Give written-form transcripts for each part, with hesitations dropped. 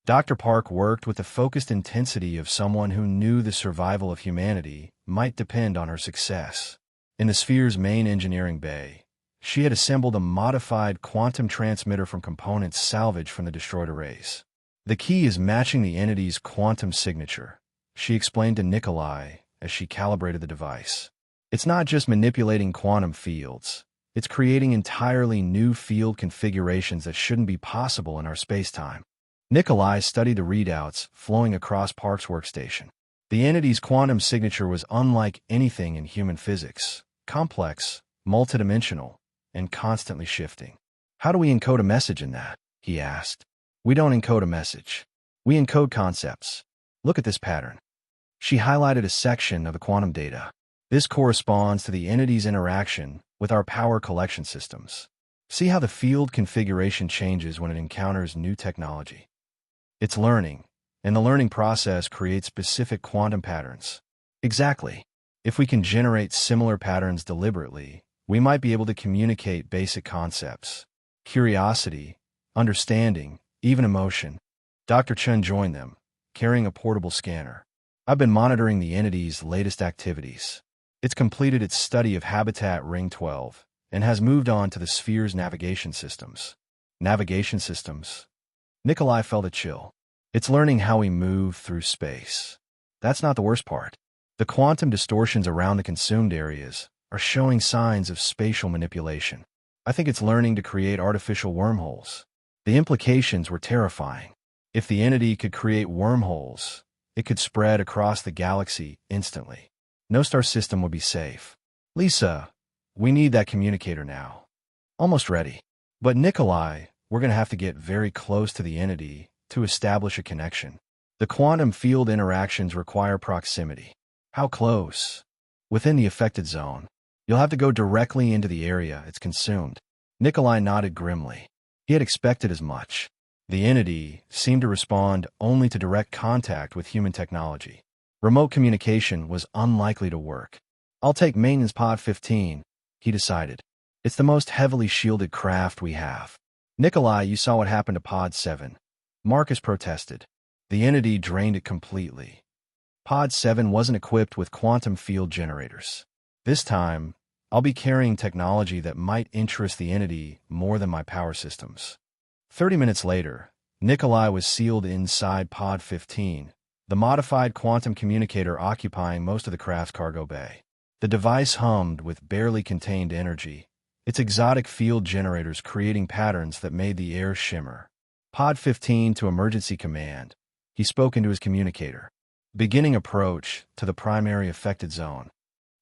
Dr. Park worked with the focused intensity of someone who knew the survival of humanity might depend on her success. In the sphere's main engineering bay, she had assembled a modified quantum transmitter from components salvaged from the destroyed arrays. The key is matching the entity's quantum signature, she explained to Nikolai as she calibrated the device. It's not just manipulating quantum fields, it's creating entirely new field configurations that shouldn't be possible in our spacetime. Nikolai studied the readouts flowing across Park's workstation. The entity's quantum signature was unlike anything in human physics, complex, multidimensional, and constantly shifting. How do we encode a message in that? He asked. We don't encode a message. We encode concepts. Look at this pattern. She highlighted a section of the quantum data. This corresponds to the entity's interaction with our power collection systems. See how the field configuration changes when it encounters new technology. It's learning, and the learning process creates specific quantum patterns. Exactly. If we can generate similar patterns deliberately, we might be able to communicate basic concepts. Curiosity, understanding, even emotion. Dr. Chen joined them, carrying a portable scanner. I've been monitoring the entity's latest activities. It's completed its study of habitat Ring 12 and has moved on to the sphere's navigation systems. Navigation systems? Nikolai felt a chill. It's learning how we move through space. That's not the worst part. The quantum distortions around the consumed areas are showing signs of spatial manipulation. I think it's learning to create artificial wormholes. The implications were terrifying. If the entity could create wormholes, it could spread across the galaxy instantly. No star system would be safe. Lisa, we need that communicator now. Almost ready. But Nikolai, we're going to have to get very close to the entity to establish a connection. The quantum field interactions require proximity. How close? Within the affected zone. You'll have to go directly into the area it's consumed. Nikolai nodded grimly. He had expected as much. The entity seemed to respond only to direct contact with human technology. Remote communication was unlikely to work. I'll take maintenance pod 15, he decided. It's the most heavily shielded craft we have. Nikolai, you saw what happened to pod 7. Marcus protested. The entity drained it completely. Pod 7 wasn't equipped with quantum field generators. This time, I'll be carrying technology that might interest the entity more than my power systems. 30 minutes later, Nikolai was sealed inside pod 15, the modified quantum communicator occupying most of the craft's cargo bay. The device hummed with barely contained energy, its exotic field generators creating patterns that made the air shimmer. Pod 15 to emergency command. He spoke into his communicator. Beginning approach to the primary affected zone.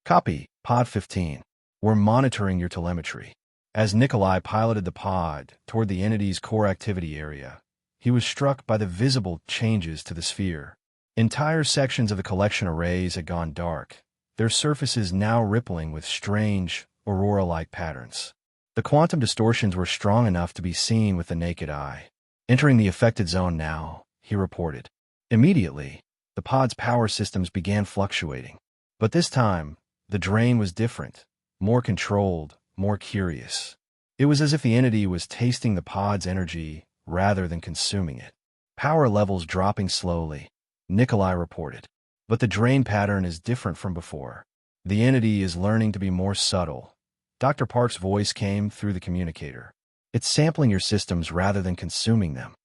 Copy, pod 15. We're monitoring your telemetry. As Nikolai piloted the pod toward the entity's core activity area, he was struck by the visible changes to the sphere. Entire sections of the collection arrays had gone dark, their surfaces now rippling with strange, aurora-like patterns. The quantum distortions were strong enough to be seen with the naked eye. Entering the affected zone now, he reported. Immediately, the pod's power systems began fluctuating. But this time, the drain was different, more controlled, more curious. It was as if the entity was tasting the pod's energy rather than consuming it. Power levels dropping slowly, Nikolai reported. But the drain pattern is different from before. The entity is learning to be more subtle. Dr. Park's voice came through the communicator. It's sampling your systems rather than consuming them.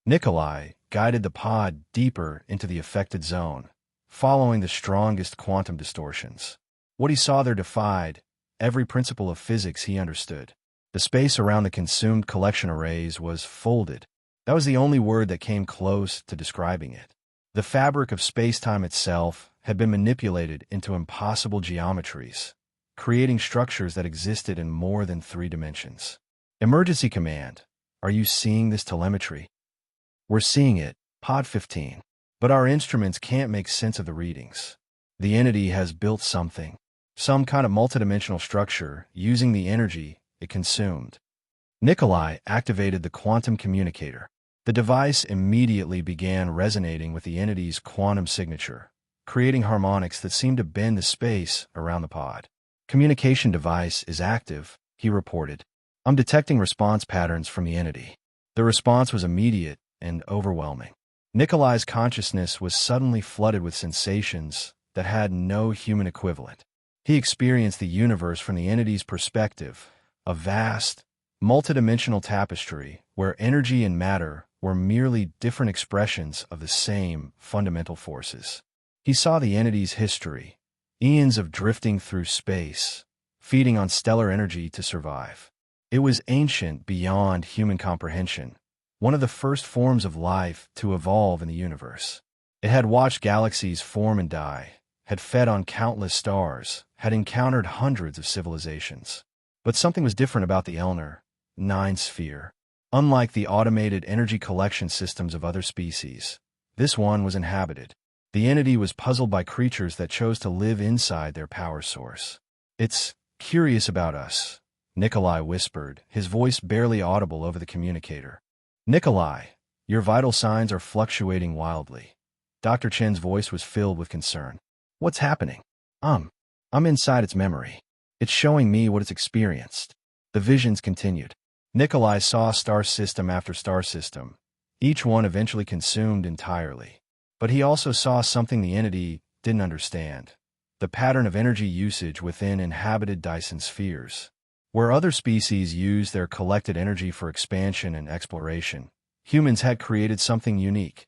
Nikolai guided the pod deeper into the affected zone, following the strongest quantum distortions. What he saw there defied every principle of physics he understood. The space around the consumed collection arrays was folded. That was the only word that came close to describing it. The fabric of space-time itself had been manipulated into impossible geometries, creating structures that existed in more than 3 dimensions. Emergency command. Are you seeing this telemetry? We're seeing it, pod 15. But our instruments can't make sense of the readings. The entity has built something, some kind of multidimensional structure using the energy it consumed. Nikolai activated the quantum communicator. The device immediately began resonating with the entity's quantum signature, creating harmonics that seemed to bend the space around the pod. Communication device is active, he reported. I'm detecting response patterns from the entity. The response was immediate and overwhelming. Nikolai's consciousness was suddenly flooded with sensations that had no human equivalent. He experienced the universe from the entity's perspective, a vast, multidimensional tapestry where energy and matter were merely different expressions of the same fundamental forces. He saw the entity's history, eons of drifting through space, feeding on stellar energy to survive. It was ancient beyond human comprehension, one of the first forms of life to evolve in the universe. It had watched galaxies form and die, had fed on countless stars, had encountered hundreds of civilizations. But something was different about the Elner 9 sphere. Unlike the automated energy collection systems of other species, this one was inhabited. The entity was puzzled by creatures that chose to live inside their power source. "It's curious about us," Nikolai whispered, his voice barely audible over the communicator. "Nikolai, your vital signs are fluctuating wildly." Dr. Chen's voice was filled with concern. "What's happening?" I'm inside its memory. It's showing me what it's experienced." The visions continued. Nikolai saw star system after star system, each one eventually consumed entirely. But he also saw something the entity didn't understand: the pattern of energy usage within inhabited Dyson spheres. Where other species used their collected energy for expansion and exploration, humans had created something unique: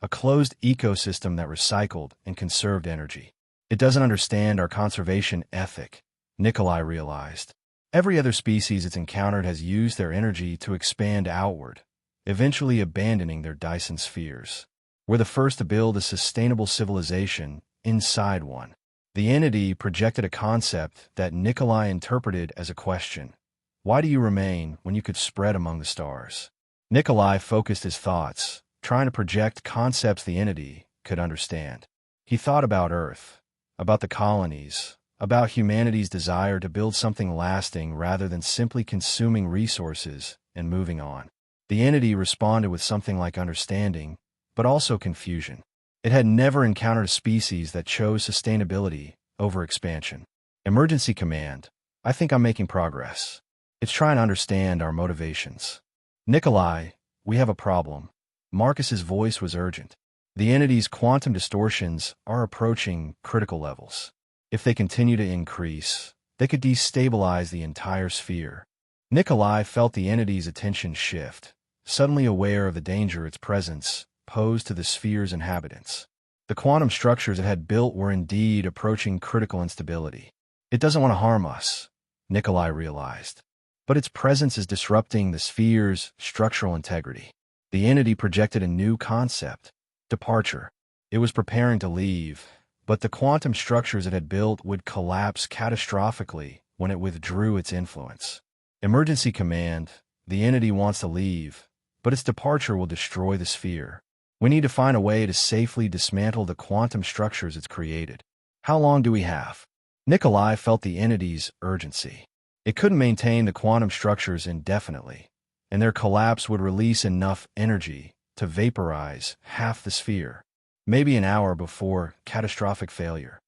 a closed ecosystem that recycled and conserved energy. It doesn't understand our conservation ethic, Nikolai realized. Every other species it's encountered has used their energy to expand outward, eventually abandoning their Dyson spheres. We're the first to build a sustainable civilization inside one. The entity projected a concept that Nikolai interpreted as a question. Why do you remain when you could spread among the stars? Nikolai focused his thoughts, trying to project concepts the entity could understand. He thought about Earth, about the colonies, about humanity's desire to build something lasting rather than simply consuming resources and moving on. The entity responded with something like understanding, but also confusion. It had never encountered a species that chose sustainability over expansion. "Emergency command. I think I'm making progress." It's trying to understand our motivations. "Nikolai, we have a problem." Marcus's voice was urgent. "The entity's quantum distortions are approaching critical levels. If they continue to increase, they could destabilize the entire sphere." Nikolai felt the entity's attention shift, suddenly aware of the danger its presence posed to the sphere's inhabitants. The quantum structures it had built were indeed approaching critical instability. "It doesn't want to harm us," Nikolai realized. But its presence is disrupting the sphere's structural integrity. The entity projected a new concept: departure. It was preparing to leave, but the quantum structures it had built would collapse catastrophically when it withdrew its influence. "Emergency command. The entity wants to leave, but its departure will destroy the sphere. We need to find a way to safely dismantle the quantum structures it's created." "How long do we have?" Nikolai felt the entity's urgency. It couldn't maintain the quantum structures indefinitely, and their collapse would release enough energy to vaporize half the sphere. Maybe an hour before catastrophic failure.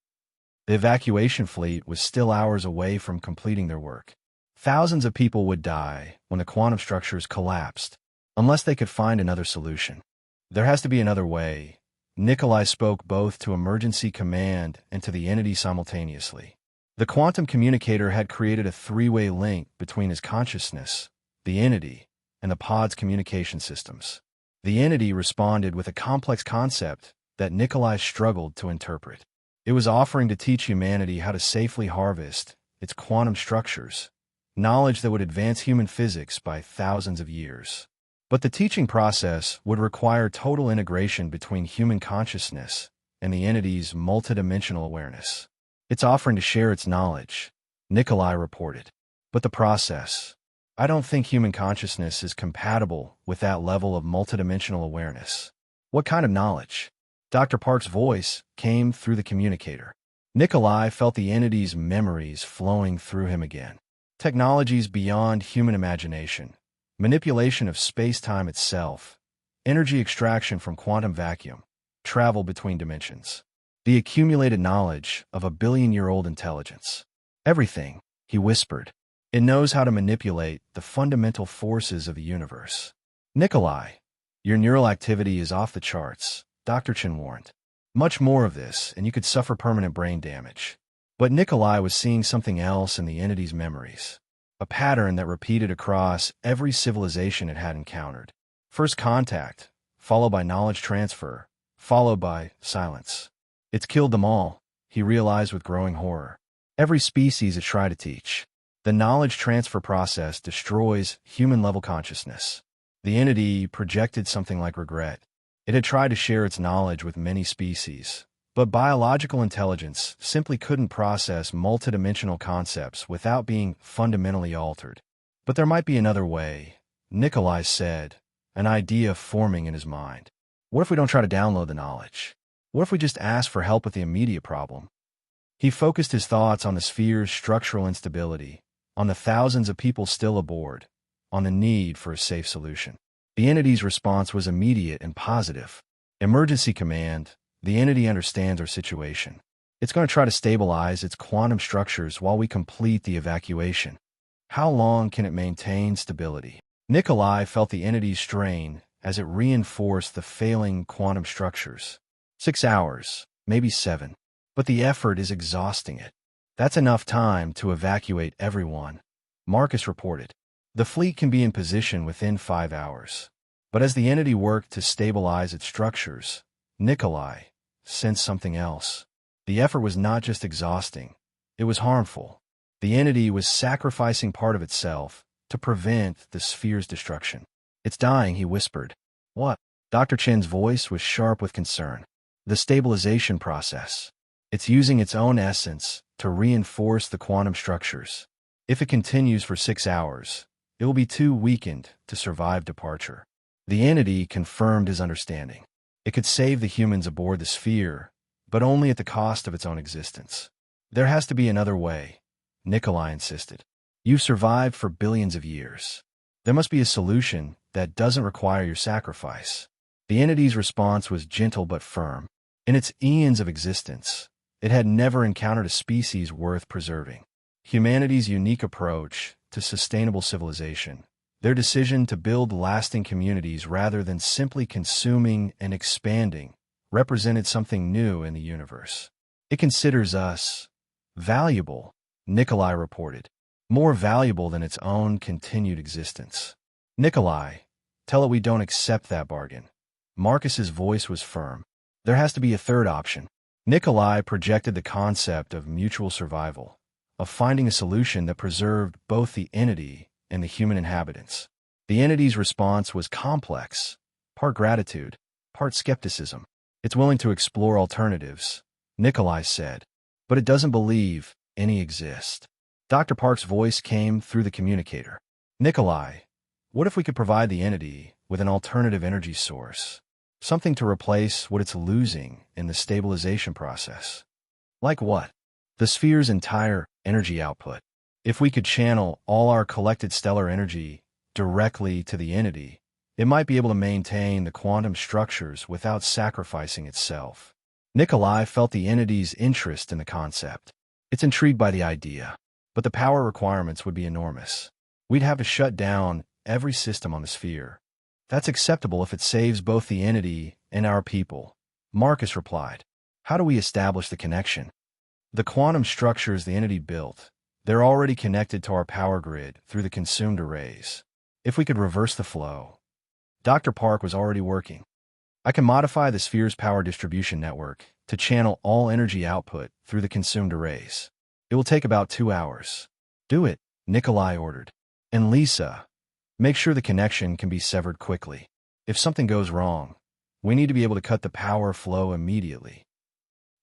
The evacuation fleet was still hours away from completing their work. Thousands of people would die when the quantum structures collapsed, unless they could find another solution. "There has to be another way." Nikolai spoke both to emergency command and to the entity simultaneously. The quantum communicator had created a three-way link between his consciousness, the entity, and the pod's communication systems. The entity responded with a complex concept that Nikolai struggled to interpret. It was offering to teach humanity how to safely harvest its quantum structures, knowledge that would advance human physics by thousands of years. But the teaching process would require total integration between human consciousness and the entity's multidimensional awareness. "It's offering to share its knowledge," Nikolai reported. "But the process, I don't think human consciousness is compatible with that level of multidimensional awareness." "What kind of knowledge?" Dr. Park's voice came through the communicator. Nikolai felt the entity's memories flowing through him again. "Technologies beyond human imagination. Manipulation of space-time itself, energy extraction from quantum vacuum, travel between dimensions. The accumulated knowledge of a billion-year-old intelligence. Everything," he whispered. "It knows how to manipulate the fundamental forces of the universe." "Nikolai, Your neural activity is off the charts, Dr. Chen warned. Much more of this, and you could suffer permanent brain damage. But Nikolai was seeing something else in the entity's memories. A pattern that repeated across every civilization it had encountered. First contact, followed by knowledge transfer, followed by silence. It's killed them all, he realized with growing horror. Every species it tried to teach. The knowledge transfer process destroys human-level consciousness. The entity projected something like regret. It had tried to share its knowledge with many species, but biological intelligence simply couldn't process multidimensional concepts without being fundamentally altered. But there might be another way, Nikolai said, an idea forming in his mind. What if we don't try to download the knowledge? What if we just ask for help with the immediate problem? He focused his thoughts on the sphere's structural instability, on the thousands of people still aboard, on the need for a safe solution. The entity's response was immediate and positive. Emergency command, the entity understands our situation. It's going to try to stabilize its quantum structures while we complete the evacuation. How long can it maintain stability? Nikolai felt the entity's strain as it reinforced the failing quantum structures. 6 hours, maybe 7. But the effort is exhausting it. That's enough time to evacuate everyone, Marcus reported. The fleet can be in position within 5 hours. But as the entity worked to stabilize its structures, Nikolai sensed something else. The effort was not just exhausting, it was harmful. The entity was sacrificing part of itself to prevent the sphere's destruction. It's dying, he whispered. What? Dr. Chen's voice was sharp with concern. The stabilization process. It's using its own essence to reinforce the quantum structures. If it continues for 6 hours, it will be too weakened to survive departure. The entity confirmed his understanding. It could save the humans aboard the sphere, but only at the cost of its own existence. There has to be another way, Nikolai insisted. You've survived for billions of years. There must be a solution that doesn't require your sacrifice. The entity's response was gentle but firm. In its eons of existence, it had never encountered a species worth preserving. Humanity's unique approach to sustainable civilization, their decision to build lasting communities rather than simply consuming and expanding, represented something new in the universe. It considers us valuable, Nikolai reported, more valuable than its own continued existence. Nikolai, tell it we don't accept that bargain. Marcus's voice was firm. There has to be a third option. Nikolai projected the concept of mutual survival, of finding a solution that preserved both the entity and the human inhabitants. The entity's response was complex, part gratitude, part skepticism. It's willing to explore alternatives, Nikolai said, but it doesn't believe any exist. Dr. Park's voice came through the communicator. Nikolai, what if we could provide the entity with an alternative energy source? Something to replace what it's losing in the stabilization process. Like what? The sphere's entire energy output. If we could channel all our collected stellar energy directly to the entity, it might be able to maintain the quantum structures without sacrificing itself. Nikolai felt the entity's interest in the concept. It's intrigued by the idea, but the power requirements would be enormous. We'd have to shut down every system on the sphere. That's acceptable if it saves both the entity and our people, Marcus replied. How do we establish the connection? The quantum structures the entity built, they're already connected to our power grid through the consumed arrays. If we could reverse the flow. Dr. Park was already working. I can modify the sphere's power distribution network to channel all energy output through the consumed arrays. It will take about 2 hours. Do it, Nikolai ordered. And Lisa, make sure the connection can be severed quickly. If something goes wrong, we need to be able to cut the power flow immediately.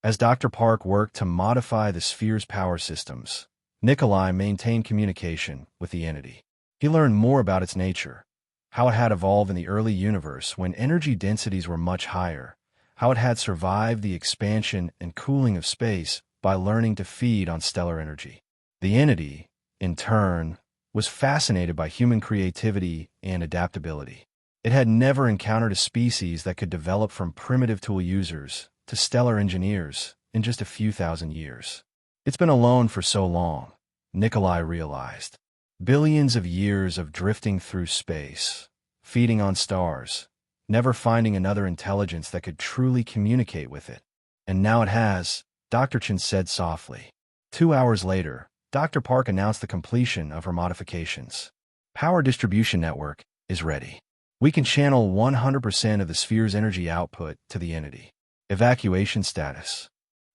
As Dr. Park worked to modify the sphere's power systems, Nikolai maintained communication with the entity. He learned more about its nature, how it had evolved in the early universe when energy densities were much higher, how it had survived the expansion and cooling of space by learning to feed on stellar energy. The entity, in turn, was fascinated by human creativity and adaptability. It had never encountered a species that could develop from primitive tool users to stellar engineers in just a few thousand years. It's been alone for so long, Nikolai realized. Billions of years of drifting through space, feeding on stars, never finding another intelligence that could truly communicate with it. And now it has, Dr. Chen said softly. 2 hours later, Dr. Park announced the completion of her modifications. Power distribution network is ready. We can channel 100% of the sphere's energy output to the entity. Evacuation status.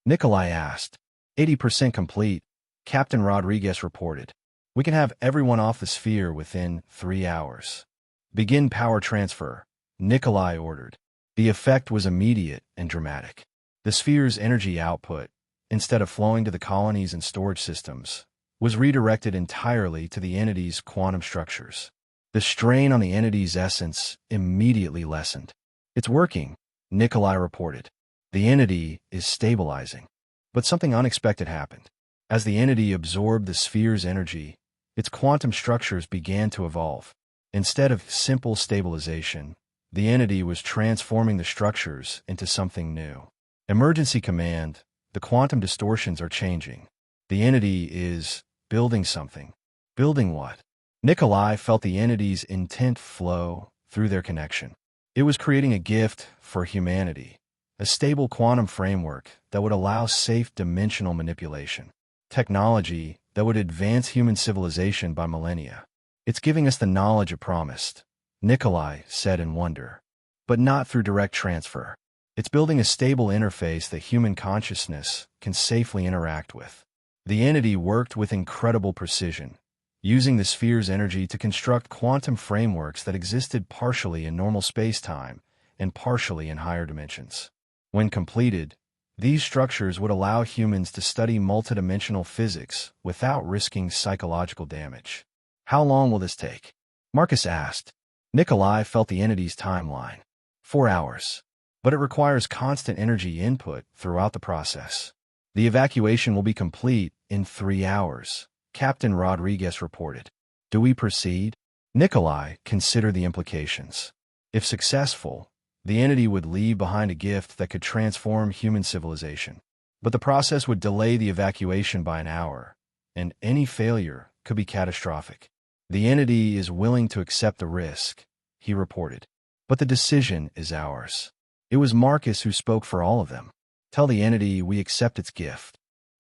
Nikolai asked. 80% complete, Captain Rodriguez reported. We can have everyone off the sphere within 3 hours. Begin power transfer, Nikolai ordered. The effect was immediate and dramatic. The sphere's energy output, instead of flowing to the colonies and storage systems, was redirected entirely to the entity's quantum structures. The strain on the entity's essence immediately lessened. It's working, Nikolai reported. The entity is stabilizing. But something unexpected happened. As the entity absorbed the sphere's energy, its quantum structures began to evolve. Instead of simple stabilization, the entity was transforming the structures into something new. Emergency command, the quantum distortions are changing. The entity is building something. Building what? Nikolai felt the entity's intent flow through their connection. It was creating a gift for humanity, a stable quantum framework that would allow safe dimensional manipulation. Technology that would advance human civilization by millennia. It's giving us the knowledge it promised, Nikolai said in wonder. But not through direct transfer. It's building a stable interface that human consciousness can safely interact with. The entity worked with incredible precision, using the sphere's energy to construct quantum frameworks that existed partially in normal space-time and partially in higher dimensions. When completed, these structures would allow humans to study multidimensional physics without risking psychological damage. How long will this take? Marcus asked. Nikolai felt the entity's timeline. 4 hours. But it requires constant energy input throughout the process. The evacuation will be complete in 3 hours, Captain Rodriguez reported. Do we proceed? Nikolai considered the implications. If successful, the entity would leave behind a gift that could transform human civilization. But the process would delay the evacuation by an hour, and any failure could be catastrophic. The entity is willing to accept the risk, he reported. But the decision is ours. It was Marcus who spoke for all of them. Tell the entity we accept its gift.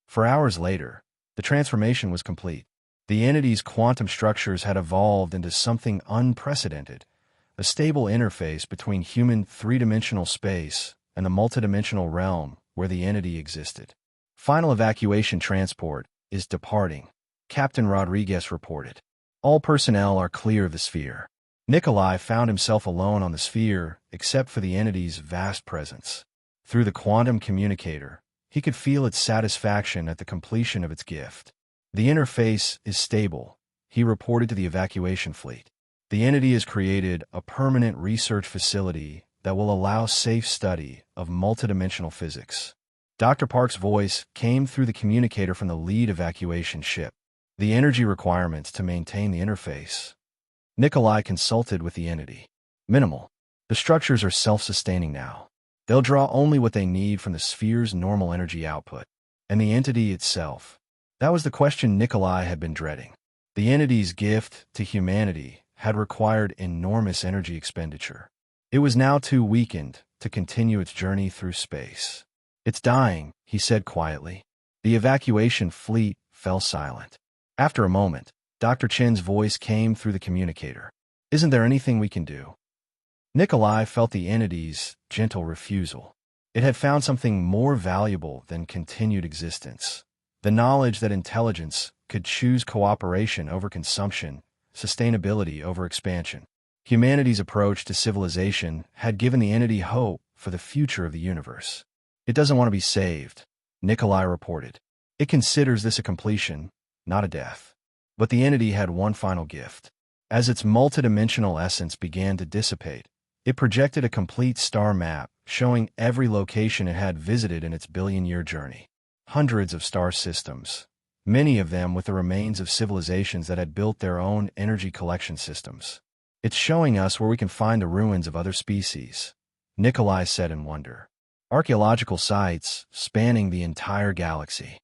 4 hours later, the transformation was complete. The entity's quantum structures had evolved into something unprecedented, a stable interface between human three-dimensional space and the multidimensional realm where the entity existed. Final evacuation transport is departing, Captain Rodriguez reported. All personnel are clear of the sphere. Nikolai found himself alone on the sphere except for the entity's vast presence. Through the quantum communicator, he could feel its satisfaction at the completion of its gift. The interface is stable, he reported to the evacuation fleet. The entity has created a permanent research facility that will allow safe study of multidimensional physics. Dr. Park's voice came through the communicator from the lead evacuation ship. The energy requirements to maintain the interface. Nikolai consulted with the entity. Minimal. The structures are self-sustaining now. They'll draw only what they need from the sphere's normal energy output. And the entity itself. That was the question Nikolai had been dreading. The entity's gift to humanity had required enormous energy expenditure. It was now too weakened to continue its journey through space. It's dying, he said quietly. The evacuation fleet fell silent. After a moment, Dr. Chen's voice came through the communicator. Isn't there anything we can do? Nikolai felt the entity's gentle refusal. It had found something more valuable than continued existence. The knowledge that intelligence could choose cooperation over consumption, sustainability over expansion. Humanity's approach to civilization had given the entity hope for the future of the universe. It doesn't want to be saved, Nikolai reported. It considers this a completion, not a death. But the entity had one final gift. As its multidimensional essence began to dissipate, it projected a complete star map showing every location it had visited in its billion-year journey. Hundreds of star systems, many of them with the remains of civilizations that had built their own energy collection systems. It's showing us where we can find the ruins of other species, Nikolai said in wonder. Archaeological sites spanning the entire galaxy.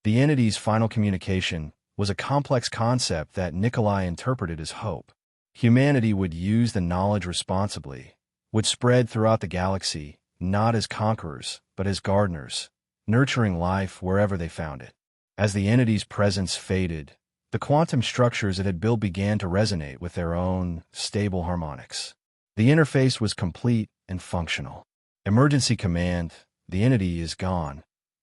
The entity's final communication was a complex concept that Nikolai interpreted as hope. Humanity would use the knowledge responsibly, would spread throughout the galaxy, not as conquerors, but as gardeners, nurturing life wherever they found it. As the entity's presence faded, the quantum structures it had built began to resonate with their own stable harmonics. The interface was complete and functional. Emergency command, the entity is gone,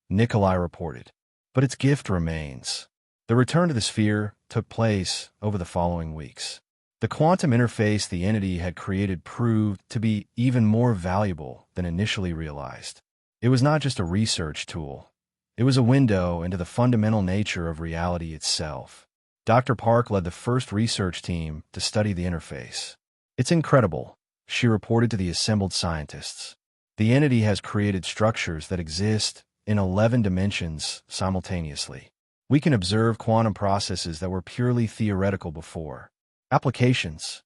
Nikolai reported. But its gift remains. The return to the sphere took place over the following weeks. The quantum interface the entity had created proved to be even more valuable than initially realized. It was not just a research tool. It was a window into the fundamental nature of reality itself. Dr. Park led the first research team to study the interface. "It's incredible," she reported to the assembled scientists. "The entity has created structures that exist in 11 dimensions simultaneously. We can observe quantum processes that were purely theoretical before." "Applications?"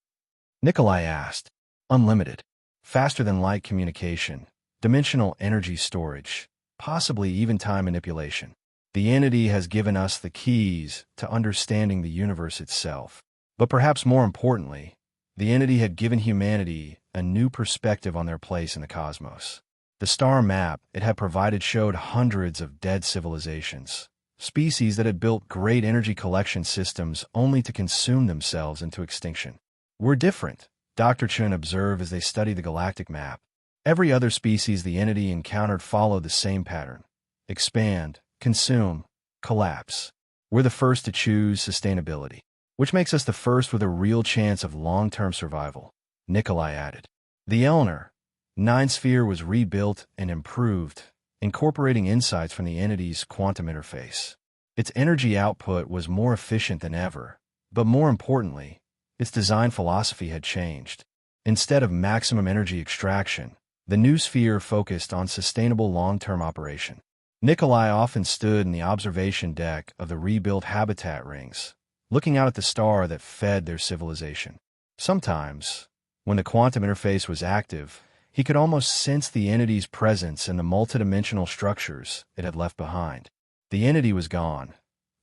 Nikolai asked. "Unlimited. Faster than light communication, dimensional energy storage, possibly even time manipulation. The entity has given us the keys to understanding the universe itself. But perhaps more importantly, the entity had given humanity a new perspective on their place in the cosmos. The star map it had provided showed hundreds of dead civilizations, species that had built great energy collection systems only to consume themselves into extinction. "We're different," Dr. Chen observed as they studied the galactic map. Every other species the entity encountered followed the same pattern: expand, consume, collapse. We're the first to choose sustainability, which makes us the first with a real chance of long-term survival, Nikolai added. The Elner 9 sphere was rebuilt and improved, incorporating insights from the entity's quantum interface. Its energy output was more efficient than ever, but more importantly, its design philosophy had changed. Instead of maximum energy extraction, the new sphere focused on sustainable long-term operation. Nikolai often stood in the observation deck of the rebuilt habitat rings, looking out at the star that fed their civilization. Sometimes, when the quantum interface was active, he could almost sense the entity's presence in the multidimensional structures it had left behind. The entity was gone,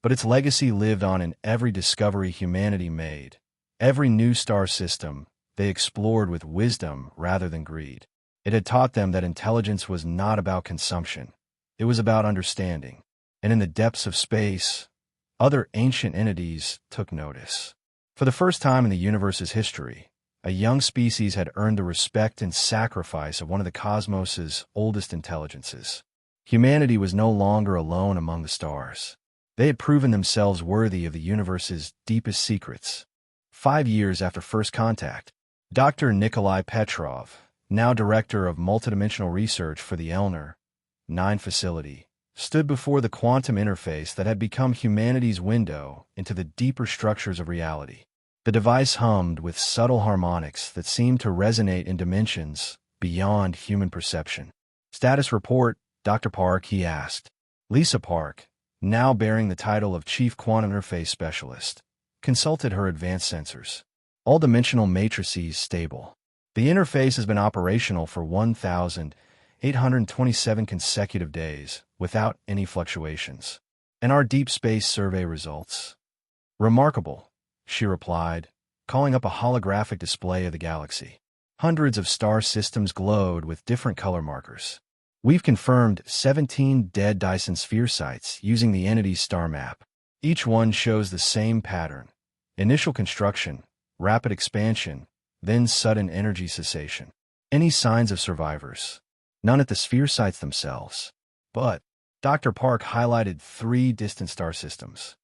but its legacy lived on in every discovery humanity made, every new star system they explored with wisdom rather than greed. It had taught them that intelligence was not about consumption. It was about understanding. And in the depths of space, other ancient entities took notice. For the first time in the universe's history, a young species had earned the respect and sacrifice of one of the cosmos's oldest intelligences. Humanity was no longer alone among the stars. They had proven themselves worthy of the universe's deepest secrets. 5 years after first contact, Dr. Nikolai Petrov, now director of multidimensional research for the Elner 9 facility, stood before the quantum interface that had become humanity's window into the deeper structures of reality. The device hummed with subtle harmonics that seemed to resonate in dimensions beyond human perception. "Status report, Dr. Park," he asked. Lisa Park, now bearing the title of Chief Quantum Interface Specialist, consulted her advanced sensors. "All dimensional matrices stable. The interface has been operational for 1,827 consecutive days without any fluctuations. And our deep space survey results?" "Remarkable," she replied, calling up a holographic display of the galaxy. Hundreds of star systems glowed with different color markers. "We've confirmed 17 dead Dyson sphere sites using the entity's star map. Each one shows the same pattern: initial construction, rapid expansion, then sudden energy cessation. Any signs of survivors? None at the sphere sites themselves. But," Dr. Park highlighted 3 distant star systems.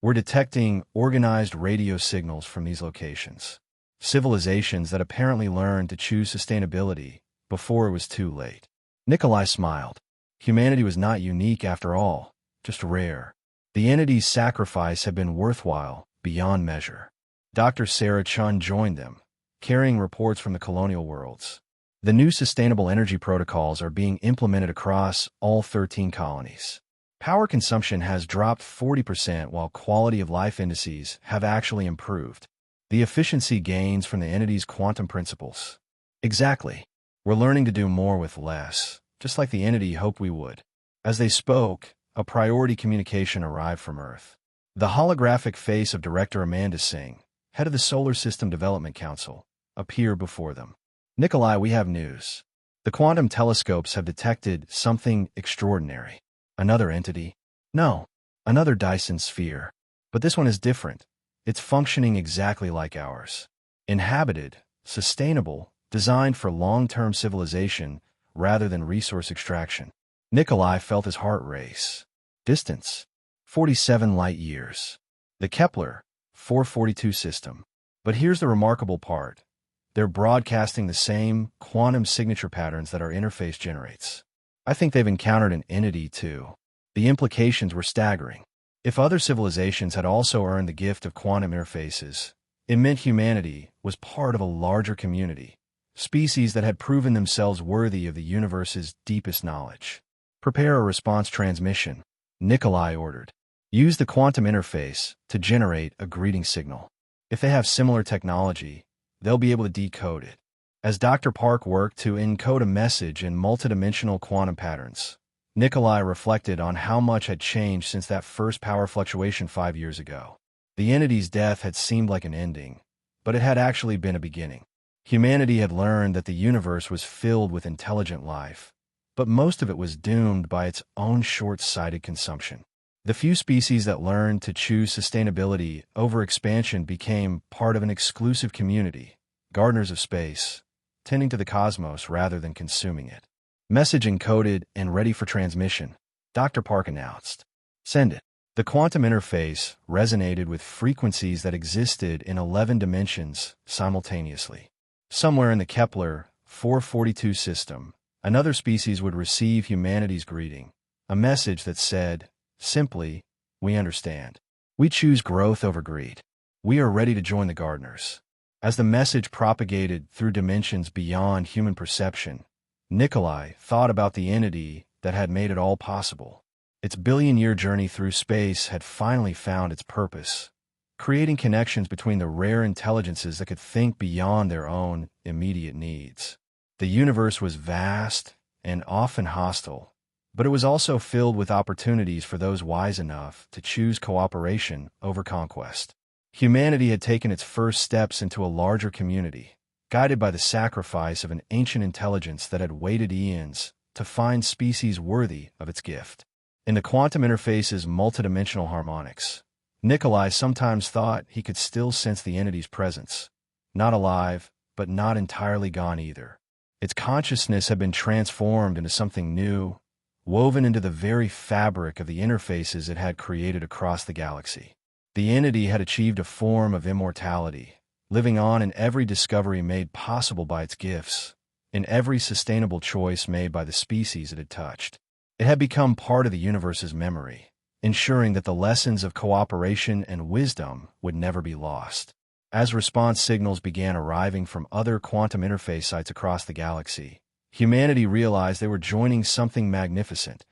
"We're detecting organized radio signals from these locations. Civilizations that apparently learned to choose sustainability before it was too late." Nikolai smiled. Humanity was not unique after all, just rare. The entity's sacrifice had been worthwhile beyond measure. Dr. Sarah Chun joined them, carrying reports from the colonial worlds. "The new sustainable energy protocols are being implemented across all 13 colonies. Power consumption has dropped 40% while quality of life indices have actually improved. The efficiency gains from the entity's quantum principles." "Exactly. We're learning to do more with less, just like the entity hoped we would." As they spoke, a priority communication arrived from Earth. The holographic face of Director Amanda Singh, head of the Solar System Development Council, appeared before them. Nikolai, we have news. The quantum telescopes have detected something extraordinary. Another entity? No, another Dyson sphere. But this one is different. It's functioning exactly like ours. Inhabited, sustainable, designed for long-term civilization rather than resource extraction. Nikolai felt his heart race. Distance: 47 light-years. The Kepler 442 system. But here's the remarkable part. They're broadcasting the same quantum signature patterns that our interface generates. I think they've encountered an entity too. The implications were staggering. If other civilizations had also earned the gift of quantum interfaces, it meant humanity was part of a larger community, species that had proven themselves worthy of the universe's deepest knowledge. Prepare a response transmission, Nikolai ordered. Use the quantum interface to generate a greeting signal. If they have similar technology, they'll be able to decode it. As Dr. Park worked to encode a message in multidimensional quantum patterns, Nikolai reflected on how much had changed since that first power fluctuation 5 years ago. The entity's death had seemed like an ending, but it had actually been a beginning. Humanity had learned that the universe was filled with intelligent life, but most of it was doomed by its own short-sighted consumption. The few species that learned to choose sustainability over expansion became part of an exclusive community, gardeners of space, tending to the cosmos rather than consuming it. Message encoded and ready for transmission, Dr. Park announced. Send it. The quantum interface resonated with frequencies that existed in 11 dimensions simultaneously. Somewhere in the Kepler 442 system, another species would receive humanity's greeting, a message that said, simply, we understand. We choose growth over greed. We are ready to join the gardeners. As the message propagated through dimensions beyond human perception, Nikolai thought about the entity that had made it all possible. Its billion-year journey through space had finally found its purpose, creating connections between the rare intelligences that could think beyond their own immediate needs. The universe was vast and often hostile, but it was also filled with opportunities for those wise enough to choose cooperation over conquest. Humanity had taken its first steps into a larger community, guided by the sacrifice of an ancient intelligence that had waited eons to find species worthy of its gift. In the quantum interface's multidimensional harmonics, Nikolai sometimes thought he could still sense the entity's presence, not alive, but not entirely gone either. Its consciousness had been transformed into something new, woven into the very fabric of the interfaces it had created across the galaxy. The entity had achieved a form of immortality, living on in every discovery made possible by its gifts, in every sustainable choice made by the species it had touched. It had become part of the universe's memory, ensuring that the lessons of cooperation and wisdom would never be lost. As response signals began arriving from other quantum interface sites across the galaxy, humanity realized they were joining something magnificent,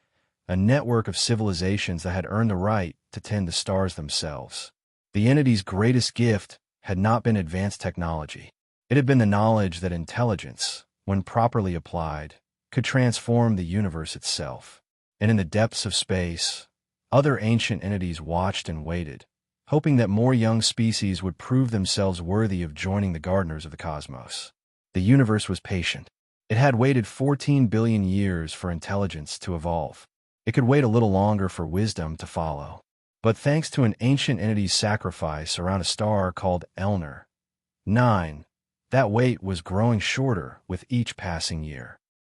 a network of civilizations that had earned the right to tend the stars themselves. The entity's greatest gift had not been advanced technology. It had been the knowledge that intelligence, when properly applied, could transform the universe itself. And in the depths of space, other ancient entities watched and waited, hoping that more young species would prove themselves worthy of joining the gardeners of the cosmos. The universe was patient. It had waited 14 billion years for intelligence to evolve. It could wait a little longer for wisdom to follow. But thanks to an ancient entity's sacrifice around a star called Elner 9, that wait was growing shorter with each passing year.